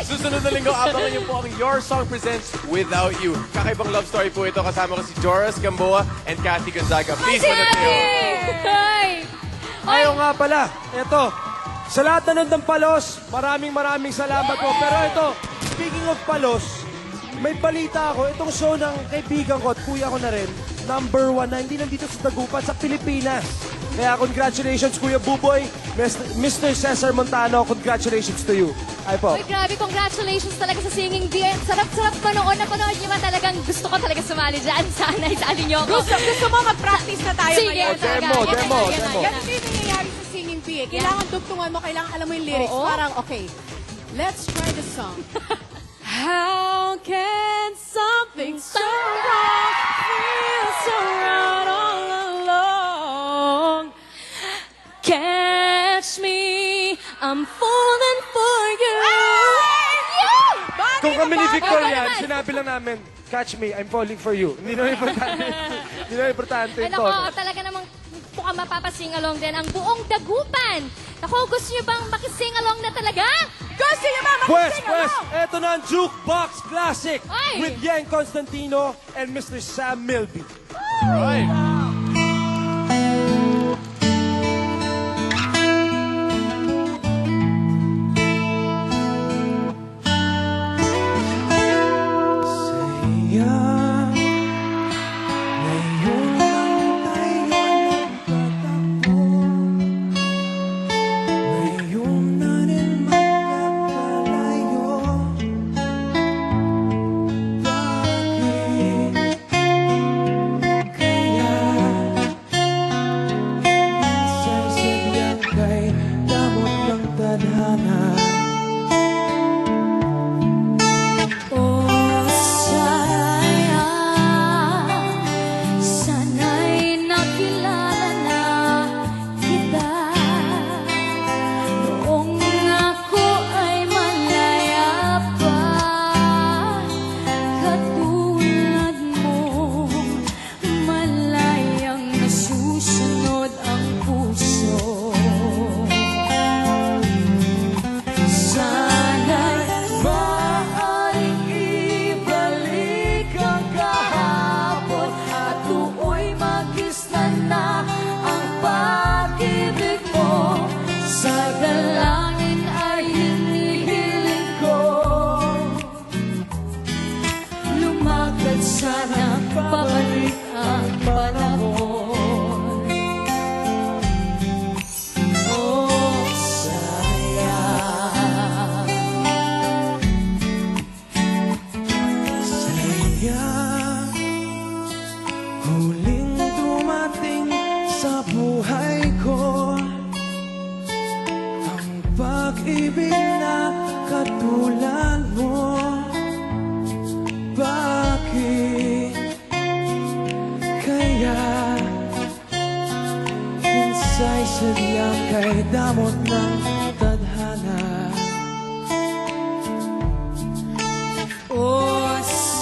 Susunod na linggo, abangan niyo po ang Your Song Presents Without You. Kakaibang love story po ito. Kasama ko si Joras Gamboa and Cathy Gonzaga. Please, manateo. Hi! Ayaw nga pala, ito, sa lahat na nandang palos, maraming salamat po. Pero ito, speaking of palos, may balita ako, itong show ng kaibigan ko at kuya ko na rin, #1 na hindi nandito sa Dagupan, sa Pilipinas. Kaya congratulations, Kuya Buboy, Mr. Cesar Montano, congratulations to you. Ay po. Uy, grabe, congratulations talaga sa Singing Bee. Sarap-sarap panood niyo man talagang gusto ko talaga sumali dyan. Sana isali niyo ako. Gusto mo mag-practice na tayo Sige, ngayon. talaga. Demo. Ganito yung nangyayari sa Singing Bee. Kailangan dugtungan mo, kailangan alam mo yung lyrics. Oo. Parang, okay, let's try the song. How can something so wrong feel so right all along? Catch me, I'm falling for you. Kung kami ni Victorian, sinabi lang namin, catch me, I'm falling for you. Hindi naman importante. Hindi naman importante Ay, ito. nako, talaga namang mukhang mapapasing along din ang buong Dagupan. Nako, gusto niyo bang makising along na talaga? Gusto niyo ba Pwes, makising along? eto na ang Jukebox Classic Ay! with Yang Constantino and Mr. Sam Milby. Right. Sana pabalik ang panahon. Oh, sayang. Sayang, huling dumating sa buhay ko ang pag-ibig na katulad mo. Bakit kaya minsay sadyang kay damot ng tadhana? Oh,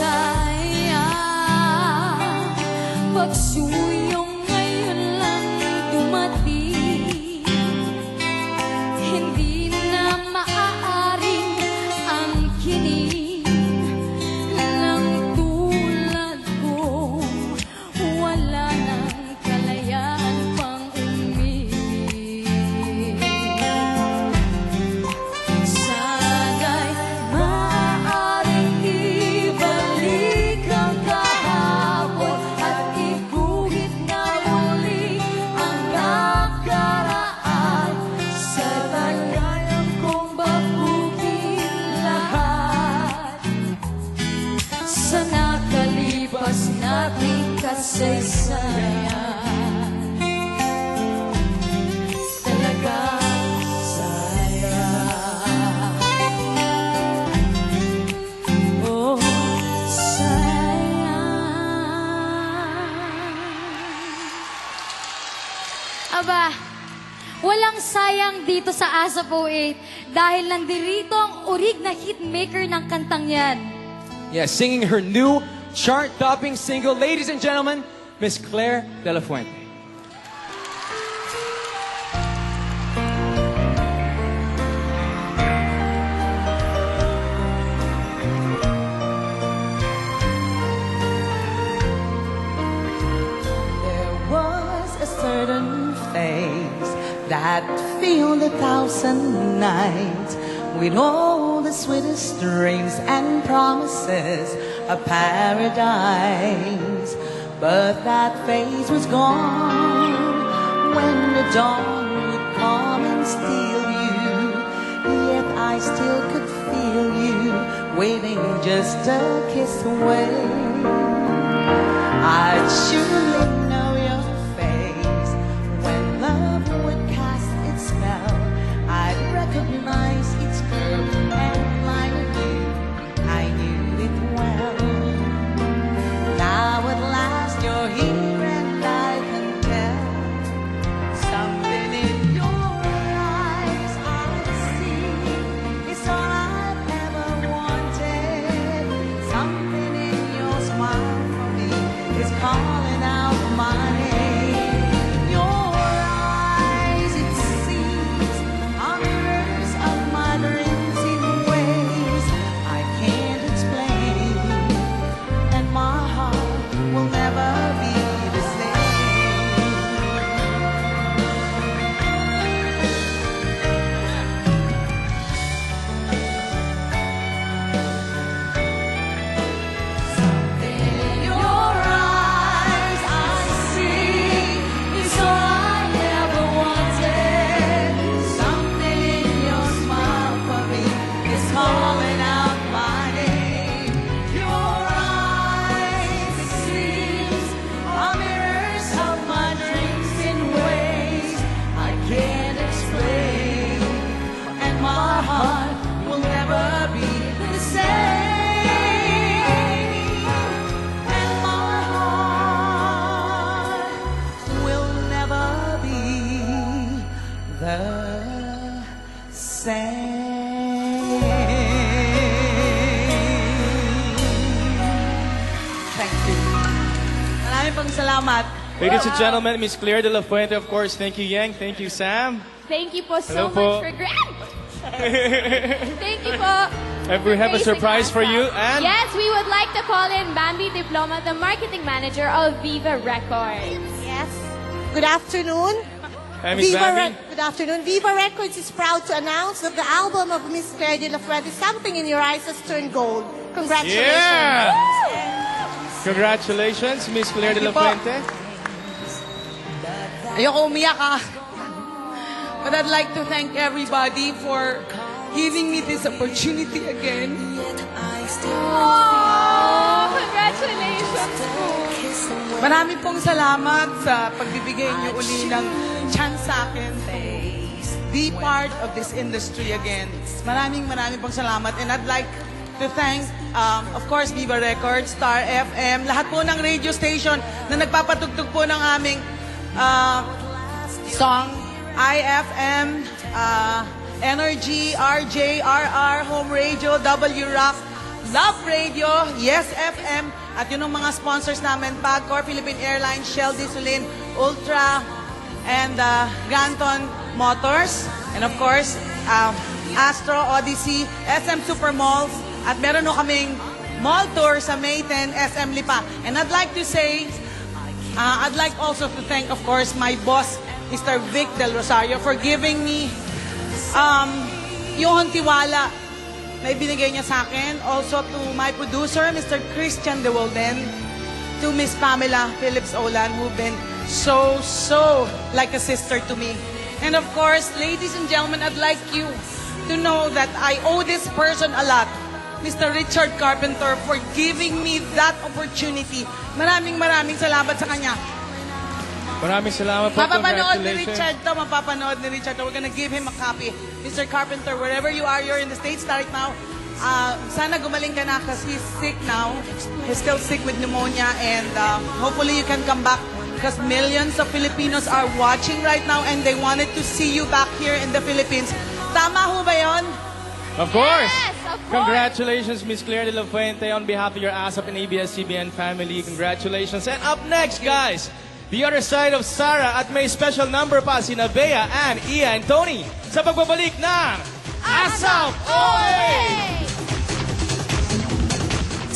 sayang, pagsuyong ngayon lang dumating, hindi na maaaring ang kinig ng tulad ko, wala nang kalayaan pang umibig. Sana'y maaaring ibalik ang kahapon at iguhit na muli ang nakaraan. Sa tagayang kong baguhin lahat sa nakalipas nating kasaysayan. Talagang sayang. Oh, sayang. Aba, walang sayang dito sa ASAP 08 dahil nandirito ang urig na hitmaker ng kantang yan. Yes, singing her new chart-topping single, ladies and gentlemen, Miss Claire De La Fuente. that filled 1,000 nights with all the sweetest dreams and promises of paradise. But that phase was gone when the dawn would come and steal you. Yet I still could feel you waiting just a kiss away. I'd surely know your face when love would cast its spell. I'd recognize its curve and line of you. I knew it well. Now at last you're here and I can tell something in your eyes I see. It's all I've ever wanted. Something in your smile for me is calling out my name. Your eyes, it seems, are mirrors of my dreams in ways I can't explain, and my heart will never be the same. In your eyes, I see it's all I ever wanted. Something in your smile for me is calling out my name. Your eyes, it seems, are mirrors of my dreams in ways I can't explain, and my heart will never be the same. And my heart will never be the same. Thank you. Maraming pong salamat. Ladies and gentlemen, Miss Claire de la Fuente, of course. Thank you, Yang. Thank you, Sam. Thank you po Hello so po. much for Thank you po. And we have a Praising surprise for us. you. And Yes, we would like to call in Bambi Diploma, the marketing manager of Viva Records. Yes. Good afternoon. Hi, Miss Bambi. Good afternoon. Viva Records is proud to announce that the album of Miss Claire de la Fuente, Something in Your Eyes, has turned gold. Congratulations. Yeah! Congratulations, Miss Claire de la Thank you po. Fuente. Ayoko umiyak But I'd like to thank everybody for giving me this opportunity again. Oh, congratulations po. Marami pong salamat sa pagbibigay niyo uli ng chance sa akin to be part of this industry again. Maraming pong salamat. And I'd like to thank, of course, Viva Records, Star FM, lahat po ng radio station na nagpapatugtog po ng aming song, IFM, Energy, RJ, RR, Home Radio, W Rock, Love Radio, Yes FM, at yun ang mga sponsors namin, Pagcor, Philippine Airlines, Shell, Disolin, Ultra, and Granton Motors, and of course, Astro, Odyssey, SM Supermalls, at meron no kaming mall tour sa May 10, SM Lipa. And I'd like to say, I'd like also to thank, of course, my boss, Mr. Vic Del Rosario, for giving me yung tiwala na ibinigay niya sa akin. Also to my producer, Mr. Christian De Walden, to Miss Pamela Phillips-Olan, who've been so like a sister to me. And of course, ladies and gentlemen, I'd like you to know that I owe this person a lot. Mr. Richard Carpenter, for giving me that opportunity. Maraming salamat sa kanya. Maraming salamat po. Mapapanood ni Congratulations. Richard to. We're gonna give him a copy. Mr. Carpenter, wherever you are, you're in the States right now. Sana gumaling ka na because he's sick now. He's still sick with pneumonia, and hopefully you can come back because millions of Filipinos are watching right now and they wanted to see you back here in the Philippines. Tama ho ba yun? Of course. Yes, of course. Congratulations, Miss Claire de la Fuente, on behalf of your ASAP and ABS-CBN family. Congratulations. And up next, guys, the other side of Sarah, at may special number pa si Bea, Ann, Ia, and Tony sa pagbabalik ng ASAP Oy!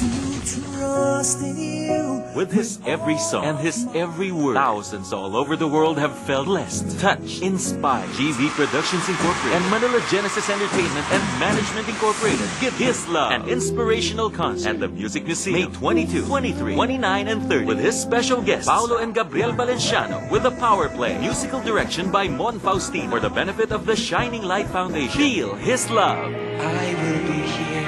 To trust in you With his every song and his every word, thousands all over the world have felt blessed, touched, inspired. GV Productions Incorporated and Manila Genesis Entertainment and Management Incorporated give His Love an inspirational concert at the Music Museum, May 22, 23, 29, and 30 with his special guests, Paolo and Gabriel Valenciano, with a power play, musical direction by Mon Faustino for the benefit of the Shining Light Foundation. Feel His Love. I will be here